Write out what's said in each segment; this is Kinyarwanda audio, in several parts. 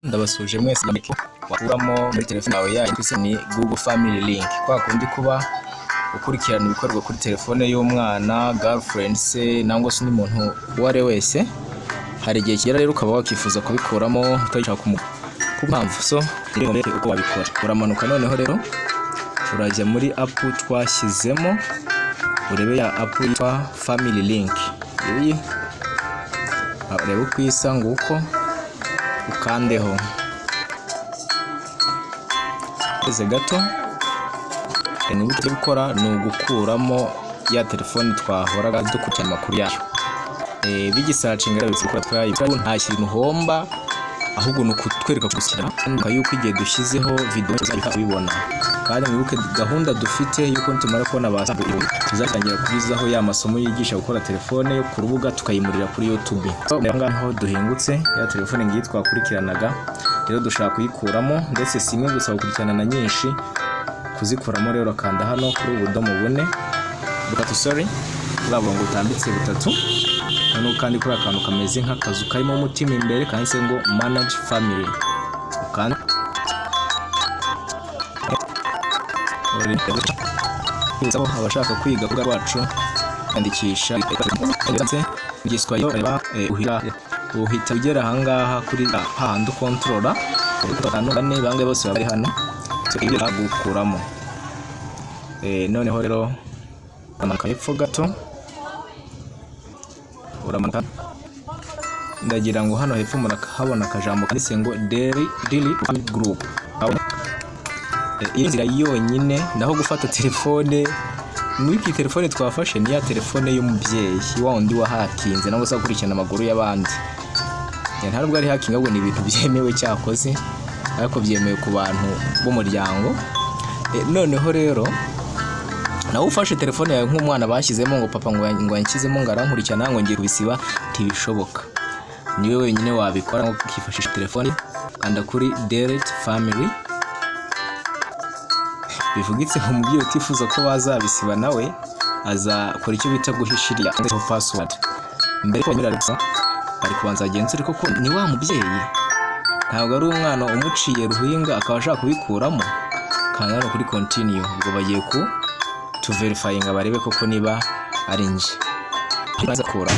Ndabasuje mwese wakuramo muri telefone yawe yanyu twise ni Google Family Link kwa kundi kuba ukurikirana ibikorwa kuri telefone y'umwana, girlfriend se nangwa se umuntu uware wese. Hari igihe kigera rero ukaba wakifuza kubikuramo utashaka kumpamvu so uko wabikora. Uramanuka noneho rero urajya muri app twashyizemo urebe ya app yitwa Family Link. Iyi reba uko isa nguko ukandeho eze gato n'ibyo gukora ni ugukuramo ya telefone twahoraga dukurikirana amakuru yayo. Bigisacinga rero bikora twayi nta kintu homba ahubwo no kutwereka gushyira yuko igihe dushyizeho video uzahita ubibona. Kandi mwibuke gahunda dufite yuko tumara kubona abasabu tuzatangira kubizaho ya masomo yigisha gukora telefone yo ku rubuga tukayimurira kuri YouTube. Ngaho duhingutse ya telefone ngiyi twakurikiranaga rero dushaka kuyikuramo ndetse simwe gusa gukurikirana na nyinshi kuzikuramo rero kanda hano kuri ubudomo bune butatu urabona ngo utambitse butatu hano kandi kuri akantu kameze nk'akazu karimo umutima imbere kanditse ngo manage family ukanda abashaka kwiga kuga rwacu andikisha ndetse ngiswahili uhita ugera ahangaha kuri handi controller abantu bane bange bose bari hano tugira gukuramo. Noneho rero amanuka hepfo gato uramanuka ndagira ngo hano hepfo murahabona akajambo kanditse ngo delete group. Inzira yonyine naho gufata telefone mwiki telefone twafashe ni ya telefone y'umubyeyi wa undi wa hakinze nangwa se gukurikirana amaguru y'abandi. Ntabwo ari hacking ahubwo ni ibintu byemewe cyakoze ariko byemewe ku bantu b'umuryango. Noneho rero nawe ufashe telefone yawe nk'umwana bashyizemo ngo papa ngo yanshyizemo ngarankurikirana ngo ngiye kubisiba ntibishoboka. Niwe wenyine wabikora ngo ukifashisha telefone kanda kuri delete family. Bivugitse nk'umubyeyi utifuza ko bazabisiba nawe azakora icyo bita guhishirira password. Mbere ko mirarisa bari kubanza agenzura koko ni wa mubyeyi ntabwo ari umwana umuciye ruhinga akaba ashaka kubikuramo kandi kuri continue ubwo bagiye to verifying barebe koko niba ari nje baza kura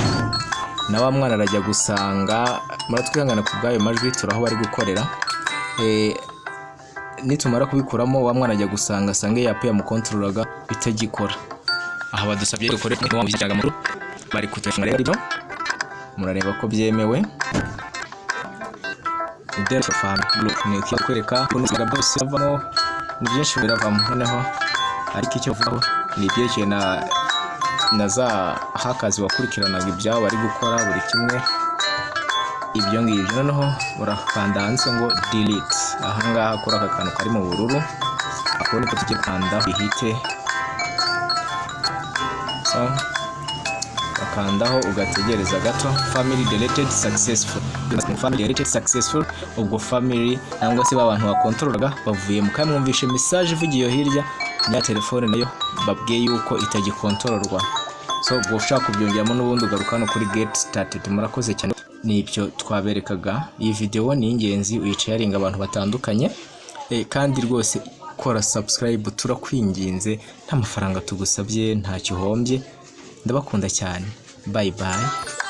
na wa mwana arajya gusanga muratwihangana ku bwayo majwi turaho bari gukorera. Nitumara kubikuramo wa mwana ajya gusanga sange yape ya mukontrolaga bitagikora. Aha badusabye dukore mu bijyaga mu bari kutefunga rero murareba ko byemewe. Delta family ni kwereka ko nziga byose bavamo ni byinshi biravamo. Noneho ariko icyo vuga ni byekeye na za hakazi wakurikiranaga ibyaho bari gukora buri kimwe ibyo ngibyo. Noneho urakanda hanze ngo delete ahangaha kuri aka kantu kari mu bururu ako niko tugiye kanda bihite so bakandaho ugategereza gato. Family deleted successful. Family deleted successful ubwo family nangwa se babantu bakontrolaga bavuye mu kamwumvishe message ivugiye hirya ya telefone nayo babwiye yuko itagikontrolwa. So ubwo ushaka kubyongeramo n'ubundi ugaruka no kuri get started. Murakoze cyane. Nibyo twaberekaga. Iyi video ni ingenzi uyicaringa abantu batandukanye kandi rwose kora subscribe turakwinginze nta mafaranga tugusabye nta kihombye. Ndabakunda cyane. Bye bye.